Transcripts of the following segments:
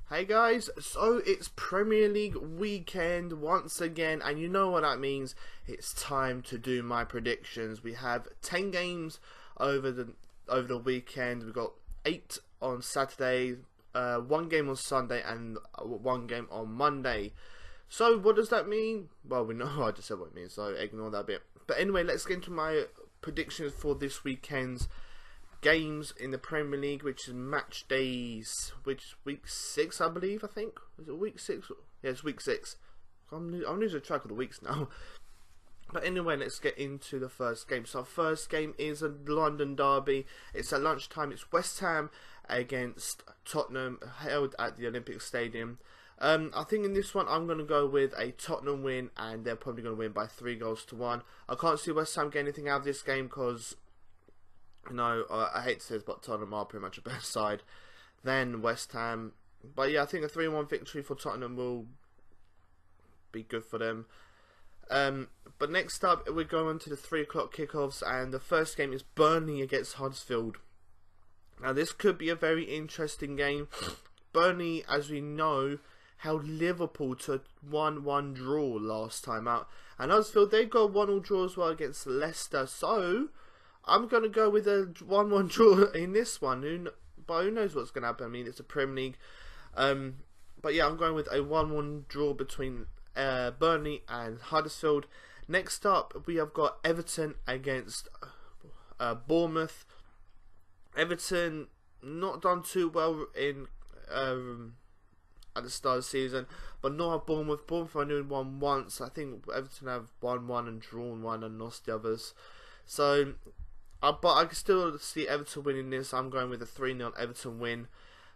Hey guys, so it's Premier League weekend once again, and you know what that means. It's time to do my predictions. We have 10 games over the weekend. We've got 8 on Saturday, 1 game on Sunday, and 1 game on Monday. So what does that mean? Well, we know I just said what it means, so ignore that bit. But anyway, let's get into my predictions for this weekend's games in the Premier League, which is match days, which is week 6, I believe. I think, is it week 6? Yeah, it's week 6. I'm losing track of the weeks now. But anyway, let's get into the first game. So our first game is a London derby. It's at lunchtime. It's West Ham against Tottenham, held at the Olympic Stadium. I think in this one I'm going to go with a Tottenham win, and they're probably going to win by 3-1. I can't see West Ham getting anything out of this game because, you know, I hate to say this, but Tottenham are pretty much a better side than West Ham. But yeah, I think a 3-1 victory for Tottenham will be good for them. But next up, we're going to the 3 o'clock kickoffs, and the first game is Burnley against Huddersfield. Now, this could be a very interesting game. Burnley, as we know, held Liverpool to a 1-1 draw last time out, and Huddersfield, they got a 1-1 draw as well against Leicester. So I'm going to go with a 1-1 draw in this one. But who knows what's going to happen? I mean, it's a Premier League. But yeah, I'm going with a 1-1 draw between Burnley and Huddersfield. Next up, we have got Everton against Bournemouth. Everton not done too well in at the start of the season, but not have Bournemouth. Bournemouth only won once. I think Everton have won one and drawn one and lost the others. So, but I can still see Everton winning this. I'm going with a 3-0 Everton win,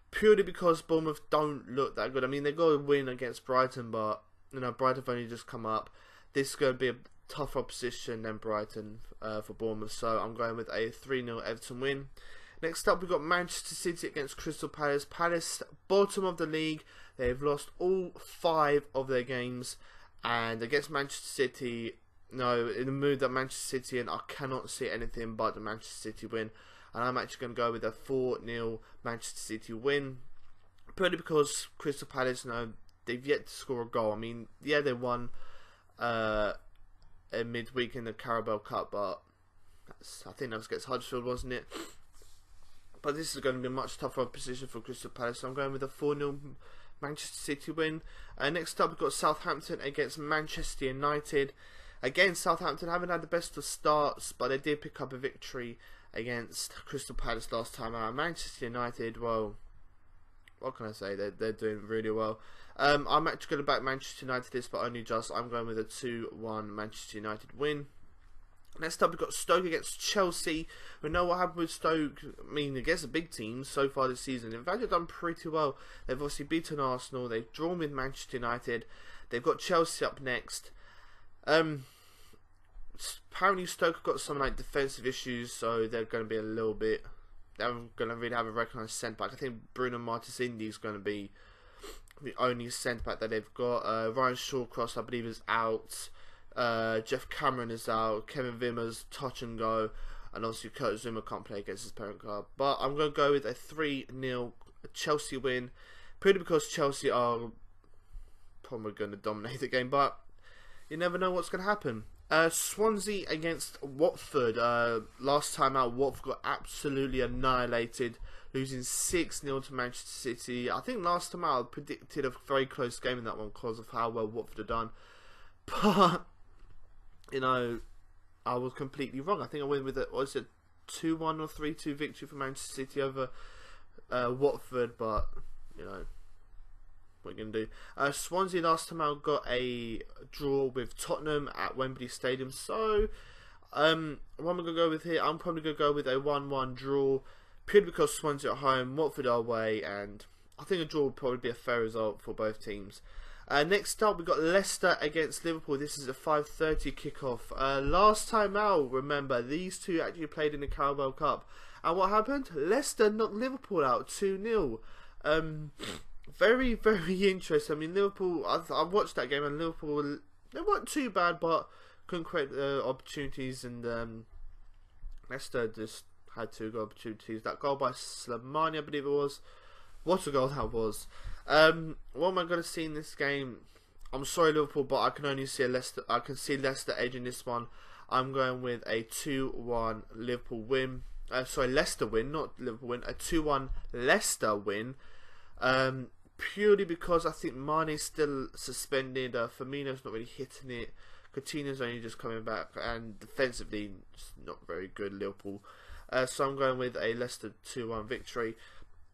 purely because Bournemouth don't look that good. I mean, they got a win against Brighton, but you know, Brighton have only just come up. This is going to be a tougher opposition than Brighton for Bournemouth, so I'm going with a 3-0 Everton win. Next up, we've got Manchester City against Crystal Palace. Palace, bottom of the league. They've lost all 5 of their games, and against Manchester City, no, in the mood that Manchester City, and I cannot see anything but the Manchester City win. And I'm actually going to go with a 4-0 Manchester City win, purely because Crystal Palace, you know, they've yet to score a goal. I mean, yeah, they won a midweek in the Carabao Cup, but I think that was against Huddersfield, wasn't it? But this is going to be a much tougher position for Crystal Palace, so I'm going with a 4-0 Manchester City win. Next up, we've got Southampton against Manchester United. Again, Southampton haven't had the best of starts, but they did pick up a victory against Crystal Palace last time out. Manchester United, well, what can I say? They're doing really well. I'm actually going to back Manchester United this, but only just. I'm going with a 2-1 Manchester United win. Next up, we've got Stoke against Chelsea. We know what happened with Stoke. I mean, against the big teams so far this season. In fact, they've done pretty well. They've obviously beaten Arsenal. They've drawn with Manchester United. They've got Chelsea up next. Apparently, Stoke have got some like defensive issues, so they're going to be a little bit. They're going to really have a recognised centre back. I think Bruno Martins-Indy is going to be the only centre back that they've got. Ryan Shawcross, I believe, is out. Jeff Cameron is out. Kevin Wimmer's touch and go, and obviously Kurt Zuma can't play against his parent club. But I'm going to go with a 3-0 Chelsea win, purely because Chelsea are probably going to dominate the game, but you never know what's going to happen. Swansea against Watford. Last time out, Watford got absolutely annihilated, losing 6-0 to Manchester City. I think last time out I predicted a very close game in that one because of how well Watford had done. But, you know, I was completely wrong. I think I went with a 2-1 or 3-2 victory for Manchester City over Watford, but, you know, what are you going to do? Swansea last time out got a draw with Tottenham at Wembley Stadium. So, what am I going to go with here? I'm probably going to go with a 1-1 draw, purely because Swansea at home, Watford are away, and I think a draw would probably be a fair result for both teams. Next up, we've got Leicester against Liverpool. This is a 5:30 kickoff. Last time out, remember, these two actually played in the Carabao Cup. And what happened? Leicester knocked Liverpool out 2-0. Very, very interesting. I mean, Liverpool, I watched that game, and Liverpool, they weren't too bad, but couldn't create opportunities, and Leicester just had 2 goal opportunities. That goal by Slimani, I believe it was. What a goal that was. What am I going to see in this game? I'm sorry, Liverpool, but I can only see a Leicester. I can see Leicester edge in this one. I'm going with a 2-1 Liverpool win. Sorry, Leicester win, not Liverpool win. A 2-1 Leicester win. Purely because I think Mane's still suspended. Firmino's not really hitting it. Coutinho's only just coming back, and defensively, it's not very good, Liverpool. So I'm going with a Leicester 2-1 victory.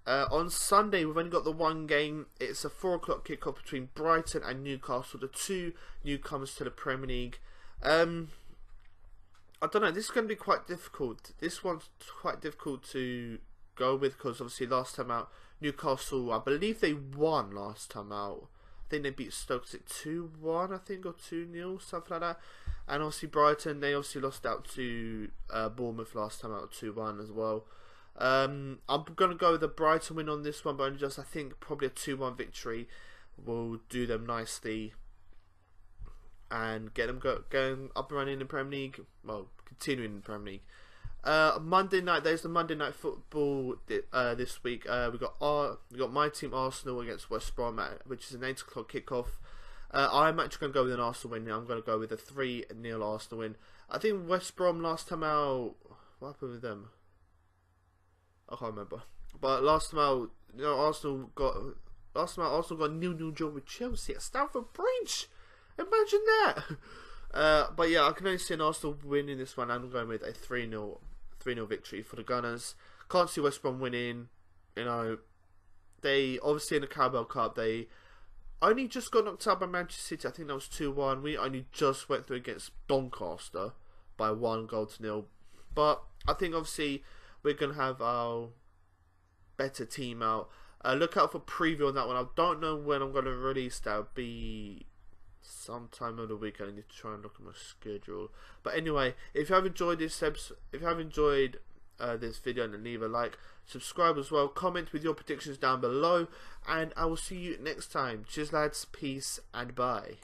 On Sunday, we've only got the one game. It's a 4 o'clock kickoff between Brighton and Newcastle, the two newcomers to the Premier League. I don't know, this is going to be quite difficult. This one's quite difficult to go with because obviously last time out, Newcastle, I believe they won last time out. I think they beat Stoke at 2-1, I think, or 2-0, something like that. And obviously Brighton, they obviously lost out to Bournemouth last time out, 2-1 as well. I'm going to go with a Brighton win on this one, but only just, I think, probably a 2-1 victory will do them nicely and get them going up and running in the Premier League. Well, continuing in the Premier League. Monday night, there's the Monday night football this week. We got my team Arsenal against West Brom, which is an 8 o'clock kickoff. I'm actually going to go with an Arsenal win now. I'm going to go with a 3-0 Arsenal win. I think West Brom last time out, what happened with them? I can't remember. But last time out, Arsenal got a 0-0 draw with Chelsea at Stamford Bridge. Imagine that. But yeah, I can only see an Arsenal win in this one. I'm going with a 3-0 victory for the Gunners. Can't see West Brom winning. They obviously in the Carabao Cup, they only just got knocked out by Manchester City. I think that was 2-1. We only just went through against Doncaster by 1-0. But I think obviously we're going to have our better team out. Look out for preview on that one. I don't know when I'm going to release that. It'll be sometime of the week. I need to try and look at my schedule. But anyway, if you have enjoyed this this video, then leave a like, subscribe as well, comment with your predictions down below, and I will see you next time. Cheers lads, peace and bye.